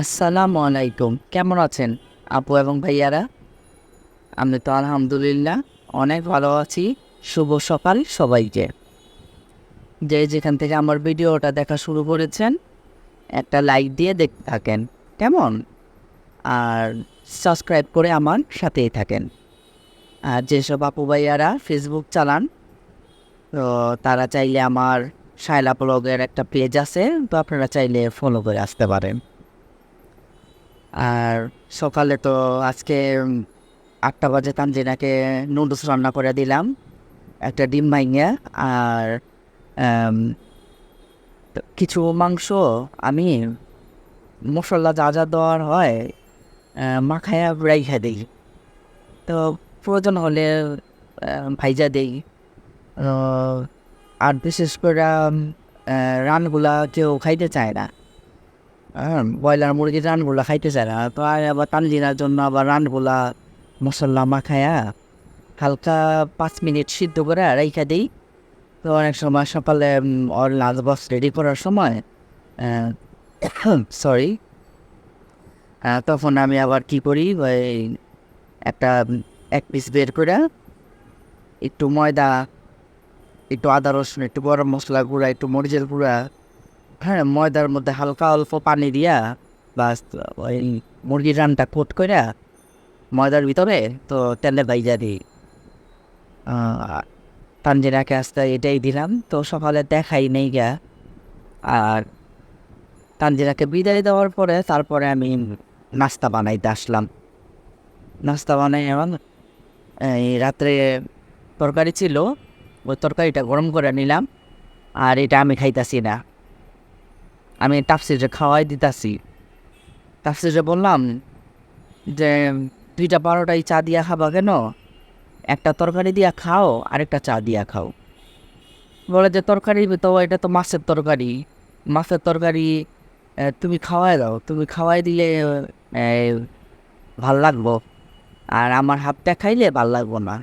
আসসালামু আলাইকুম। কেমন আছেন আপু এবং ভাইয়ারা? আমি তো আলহামদুলিল্লাহ অনেক ভালো আছি। শুভ সকাল সবাইকে। যে যেখান থেকে আমার ভিডিওটা দেখা শুরু করেছেন, একটা লাইক দিয়ে দেখতে থাকেন। কেমন? আর সাবস্ক্রাইব করে আমার সাথেই থাকেন। আর যেসব আপু ভাইয়ারা ফেসবুক চালান, তো তারা চাইলে আমার শায়লা ব্লগের একটা পেজ আছে, তো আপনারা চাইলে ফলো করে আসতে পারেন। আর সকালে তো আজকে ৮টা বাজে তানজিনাকে নুডলস রান্না করে দিলাম, একটা ডিম ভাঙিয়া। আর আম, কিছু মাংস আমি মশলা যা যা দেওয়ার হয় মাখায়া রাইখা দিই। তো প্রয়োজন হলে ভাইজা দিই। আহ, আর বিশেষ করে রানগুলা কেউ খাইতে চায় না। ব্রয়লার মুরগির রানগুলা খাইতে চায় না, তো আবার তানজিনার জন্য আবার রানগুলা মশলা মাখায়া হালকা ৫ মিনিট সিদ্ধ করে রাইখা দিই। তো অনেক সময় সকালে ওর লাঞ্চ বক্স রেডি করার সময় সরি, তখন আমি আবার কি করি, ওই একটা এক পিস বের করে একটু ময়দা, একটু আদা রসুন, একটু গরম মশলা গুঁড়া, একটু মরিচের গুঁড়া, হ্যাঁ, ময়দার মধ্যে হালকা অল্প পানি দিয়া বাস ওই মুরগির রানটা কোট করে ময়দার ভিতরে তো তেলে ভাইজা দিই। তানজিরাকে আস্তে এটাই দিলাম, তো সকালে দেখাই নেই গা। আর তানজিরাকে বিদায় দেওয়ার পরে তারপরে আমি নাস্তা বানাইতে আসলাম। নাস্তা বানাই এমন, এই রাত্রে তরকারি ছিল, ওই তরকারিটা গরম করে নিলাম। আর এটা আমি খাইতাছি না, আমি তাফসিরে খাওয়াই দিতাছি। তাফসিরে বললাম যে 2টা পরোটাই চা দিয়া খাবা কেন? একটা তরকারি দিয়া খাও, আরেকটা চা দিয়া খাও। বলে যে তরকারি তো এটা তো মাছের তরকারি, মাছের তরকারি তুমি খাওয়াই দাও, তুমি খাওয়াই দিলে ভাল লাগবো, আর আমার হাতটা খাইলে ভাল লাগবো না।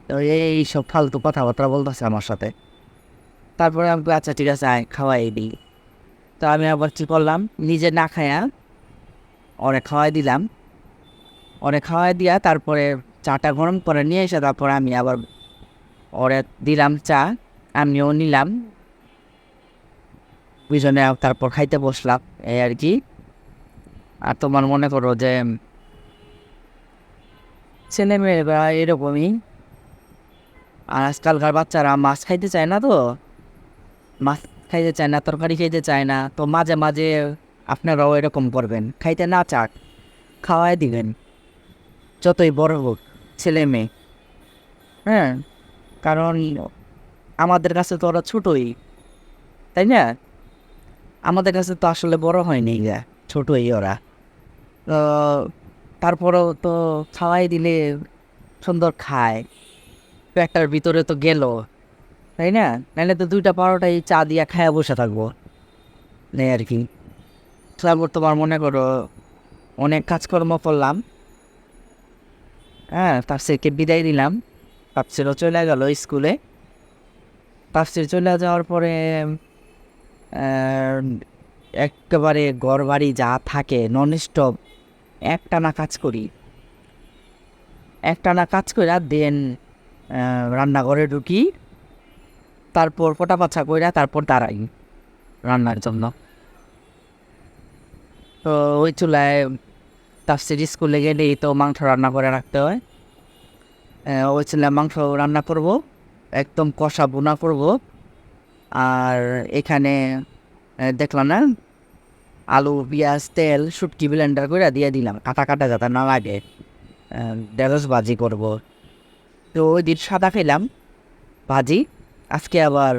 তো এই সব ফালতু কথাবার্তা বলতেছে আমার সাথে। তারপরে আমি বলি, আচ্ছা ঠিক আছে, আয় খাওয়াই দিই। তো আমি আবার কী করলাম, নিজে না খায়া ওরে খাওয়াই দিলাম। ওরে খাওয়াই দিয়া তারপরে চাটা গরম করে নিয়ে এসে তারপরে আমি আবার ওরে দিলাম চা, আমিও নিলাম। দুজনে তারপর খাইতে বসলাম, এই আর কি। আর তোমার মনে করো যে ছেলে মেয়েরা এরকমই। আর আজকালকার বাচ্চারা মাছ খাইতে চায় না, তো মাছ খাইতে চায় না, তরকারি খাইতে চায় না, তো মাঝে মাঝে আপনারাও এরকম করবেন, খাইতে না চাক খাওয়াই দিবেন, যতই বড় হোক ছেলে মেয়ে। হ্যাঁ, কারণ আমাদের কাছে তো ওরা ছোটই, তাই না? আমাদের কাছে তো আসলে বড় হয়নি গা, ছোটই ওরা। তো তারপরেও তো খাওয়াই দিলে সুন্দর খায়, পেটটার ভিতরে তো গেল, তাই না? নাহলে তো 2টা পরোটাই চা দিয়া খায়া বসে থাকবো, নেই আর কি। তারপর তোমার মনে করো অনেক কাজকর্ম করলাম। হ্যাঁ, তাফসিরকে বিদায় দিলাম, তাফসিরও চলে গেল স্কুলে। তাফসির চলে যাওয়ার পরে আহ, একেবারে ঘর বাড়ি যা থাকে নন স্টপ একটানা কাজ করি। একটানা কাজ করে দেন রান্নাঘরে ঢুকি, তারপর ফোটা পাছা কইরা তারপর দাঁড়াই রান্নার জন্য। তো ওই চুলায় তাফসির স্কুলে গেলেই তো মাংস রান্না করে রাখতে হয়। ওই চুলায় মাংস রান্না করব, একদম কষা বোনা করব। আর এখানে দেখলাম না, আলু পেঁয়াজ তেল শুটকি ব্লেন্ডার করে দিয়ে দিলাম, কাটা কাটা যাতে না লাগে। ঢেঁড়স ভাজি করব। তো ওই দিন সাদা খেলাম ভাজি, আজকে আবার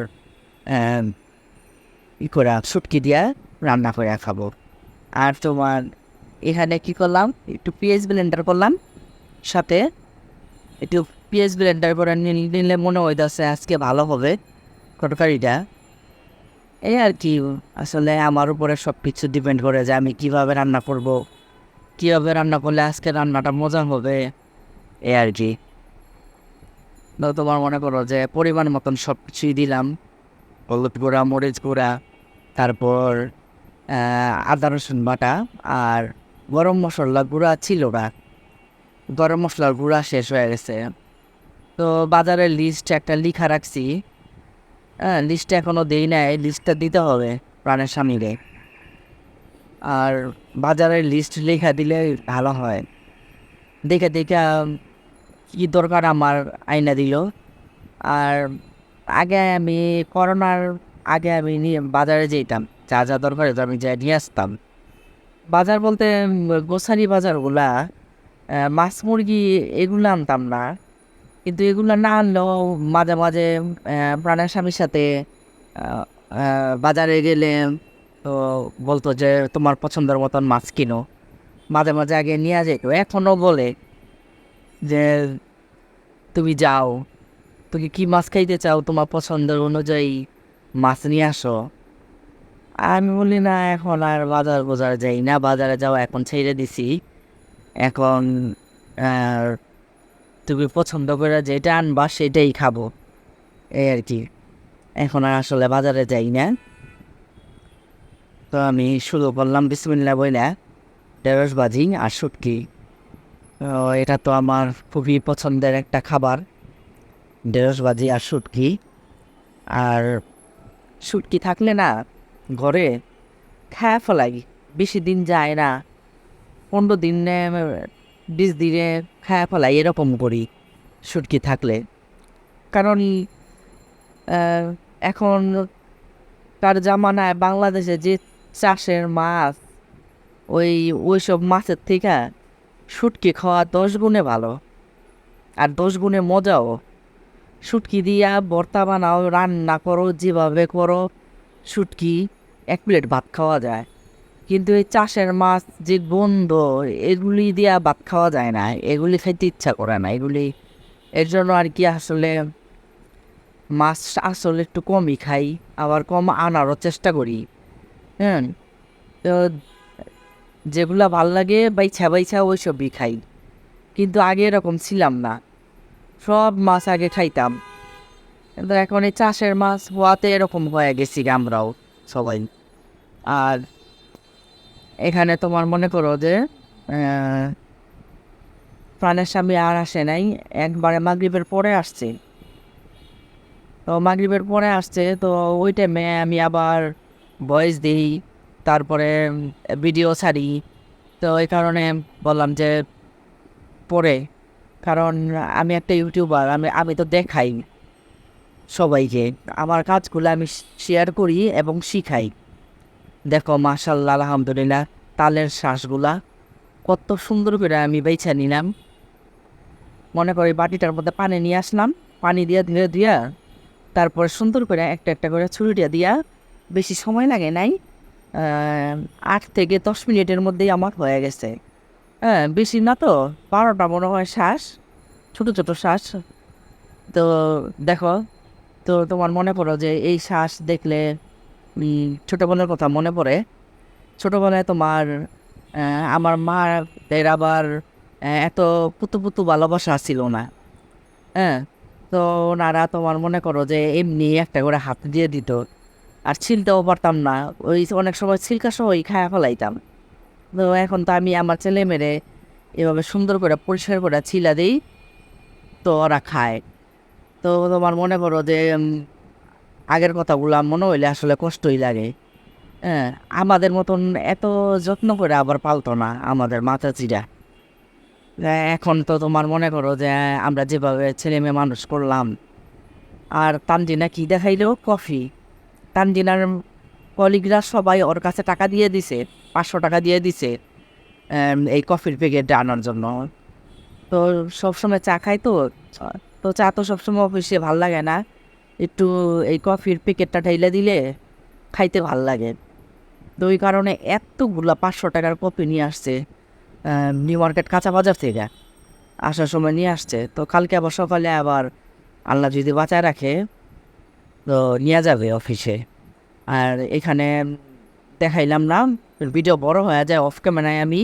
আহ, ই করে শুটকি দিয়া রান্না করে খাবো। আর তোমার এখানে কি করলাম, একটু পেঁয়াজ ব্লেন্ডার করলাম, সাথে একটু পেঁয়াজ ব্লেন্ডার করে নিলে মনে হইতেছে আজকে ভালো হবে তরকারিটা। এই আর কি, আসলে আমার উপরে সব কিছু ডিপেন্ড করে যে আমি কিভাবে রান্না করব, কীভাবে রান্না করলে আজকে রান্নাটা মজা হবে, এই আর কি। তো তোমার মনে করো যে পরিমাণ মতন সব কিছুই দিলাম, হলুদ গুঁড়া মরিচ গুঁড়া, তারপর আদা রসুন বাটা, আর গরম মশলা গুঁড়া ছিল না, গরম মশলার গুঁড়া শেষ হয়ে গেছে। তো বাজারের লিস্ট একটা লিখা রাখছি, লিস্টটা এখনও দেই নাই, লিস্টটা দিতে হবে প্রাণের স্বামীরে। আর বাজারের লিস্ট লেখা দিলে ভালো হয়। দেখে দেখে কী দরকার আমার আইনা দিল। আর আগে আমি করোনার আগে আমি নিয়ে বাজারে যেতাম, যা যা দরকার হতো আমি যাই নিয়ে আসতাম। বাজার বলতে গ্রোসারি বাজারগুলা, মাছ মুরগি এগুলো আনতাম না, কিন্তু এগুলো না আনলেও মাঝে মাঝে প্রাণের স্বামীর সাথে আহ, বাজারে গেলে তো বলতো যে তোমার পছন্দের মতন মাছ কিনো। মাঝে মাঝে আগে নিয়ে যেত, এখনও বলে যে তুমি যাও, তুমি কি মাছ খাইতে চাও, তোমার পছন্দের অনুযায়ী মাছ নিয়ে আসো। আমি বলি না, এখন আর বাজার যাই না, বাজারে যাও এখন ছেড়ে দিছি। এখন আহ, তুমি পছন্দ করে যেটা আনবা সেটাই খাবো, এই আর কি। এখন আর আসলে বাজারে যাই না। তো আমি শুরু করলাম বিসমিল্লাহ বইলা ঢেঁড়স ভাজি আর শুটকি। এটা তো আমার খুবই পছন্দের একটা খাবার, ঢেঁড়স ভাজি আর শুটকি। আর শুটকি থাকলে না ঘরে খায় ফেলাই, বেশি দিন যায় না, 15 দিনে 20 দিনে খায় ফেলাই, এরকম করি শুটকি থাকলে। কারণ আহ, এখন তার জামানায় বাংলাদেশে যে চাষের মাছ, ওইসব মাছের থেকে শুটকি খাওয়া 10 গুণে ভালো, আর 10 গুণে মজাও। শুটকি দিয়া ভর্তা বানাও, রান্না করো, যেভাবে করো শুটকি 1 প্লেট ভাত খাওয়া যায়। কিন্তু এই চাষের মাছ যে গন্ধ, এগুলি দিয়া ভাত খাওয়া যায় না, এগুলি খাইতে ইচ্ছা করে না এগুলি। এর জন্য আর কি আসলে মাছ আসলে একটু কমই খাই, আবার কম আনারও চেষ্টা করি। হ্যাঁ, তো যেগুলা ভাল লাগে বাইছা বাইছা ওইসবই খাই। কিন্তু আগে এরকম ছিলাম না, সব মাছ আগে খাইতাম, কিন্তু এখন এই চাষের মাছ হওয়াতে এরকম হয়ে গেছি আমরাও সবাই। আর এখানে তোমার মনে করো যে প্রাণের স্বামী আর আসে নাই, একবারে মাগরিবের পরে আসছে। তো মাগরিবের পরে আসছে, তো ওই টাইমে আমি আবার ভয়েস দিই, তারপরে ভিডিও ছাড়ি। তো এই কারণে বললাম যে পরে, কারণ আমি একটা ইউটিউবার, আমি তো দেখাই সবাইকে, আমার কাজগুলো আমি শেয়ার করি এবং শিখাই। দেখো মাশাল্লাহ আলহামদুলিল্লাহ, তালের শ্বাসগুলা কত সুন্দর করে আমি বেছে নিলাম। মনে করি বাটিটার মধ্যে পানি নিয়ে আসলাম, পানি দিয়া ধীরে দিয়া তারপরে সুন্দর করে একটা একটা করে ছুরিটা দিয়া, বেশি সময় লাগে নাই, 8 থেকে 10 মিনিটের মধ্যেই আমার হয়ে গেছে। হ্যাঁ, বেশি না তো, 12টা মনে হয় শ্বাস, ছোটো ছোটো শ্বাস। তো দেখো, তো তোমার মনে পড়ো যে এই শ্বাস দেখলে ছোটোবেলার কথা মনে পড়ে। ছোটোবেলায় তোমার আমার মাদের আবার এত পুতু পুতু ভালোবাসা ছিল না। হ্যাঁ, তো ওনারা তোমার মনে করো যে এমনি একটা করে হাত দিয়ে দিত, আর ছিলতেও পারতাম না, ওই অনেক সময় ছিলকা সহই খায়া ফেলাইতাম। তো এখন তো আমি আমার ছেলে মেরে এভাবে সুন্দর করে পরিষ্কার করে ছিলা দিই, তো ওরা খায়। তো তোমার মনে করো যে আগের কথাগুলো মনে হইলে আসলে কষ্টই লাগে। হ্যাঁ, আমাদের মতন এত যত্ন করে আবার পালতো না আমাদের মাতাজিরা। এখন তো তোমার মনে করো যে আমরা যেভাবে ছেলে মেয়ে মানুষ করলাম। আর তানজিনা কি দেখাইলো, কফি। তানজিনার কলিগরা সবাই ওর কাছে টাকা দিয়ে দিছে, 500 টাকা দিয়ে দিছে এই কফির প্যাকেট আনার জন্য। তো সবসময় চা খাই তো, তো চা তো সবসময় অফিসে ভাল লাগে না, একটু এই কফির প্যাকেটটা ঢাইলে দিলে খাইতে ভাল লাগে। তো ওই কারণে এতগুলা 500 টাকার কফি নিয়ে আসছে নিউ মার্কেট কাঁচা বাজার থেকে, আসার সময় নিয়ে আসছে। তো কালকে আবার সকালে আবার আল্লাহ যদি বাঁচায় রাখে তো নিয়ে যাবে অফিসে। আর এখানে দেখাইলাম না, ভিডিও বড় হয়ে যায়, অফ ক্যামেরায় আমি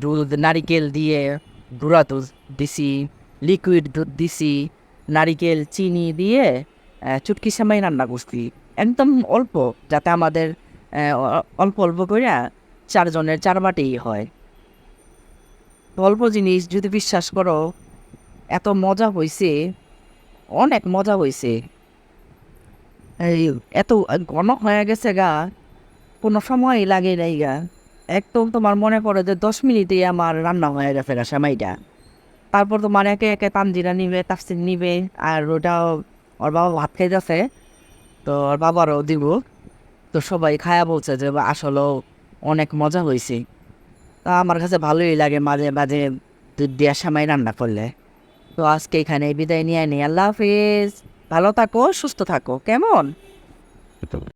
দুধ নারিকেল দিয়ে গুঁড়া দুধ দিছি, লিকুইড দুধ দিছি, নারিকেল চিনি দিয়ে চুটকি সেমাই রান্না করছি, একদম অল্প, যাতে আমাদের অল্প অল্প করে 4 জনের 4 বাটি হয়। অল্প জিনিস যদি বিশ্বাস করো এত মজা হইছে, অনেক মজা হইছে। এই এত ঘন হয়ে গেছে গা, কোনো সময়ই লাগে নাই গা। একদম তোমার মনে করে যে 10 মিনিটেই আমার রান্না হয়ে গেছে গা সেমাইটা। তারপর তোমার একে একে তানজিরা নিবে, তাফসির নিবে, আর ওটাও ওর বাবা ভাত খাইতেছে, তো ওর বাবারও দিব। তো সবাই খায়া বলছে যে আসলেও অনেক মজা হয়েছে। তা আমার কাছে ভালোই লাগে মাঝে মাঝে দুধ দিয়া সেমাই রান্না করলে। তো আজকে এখানে বিদায় নিয়ে নিই, আল্লাহ হাফিজ। ভালো থাকো, সুস্থ থাকো, কেমন?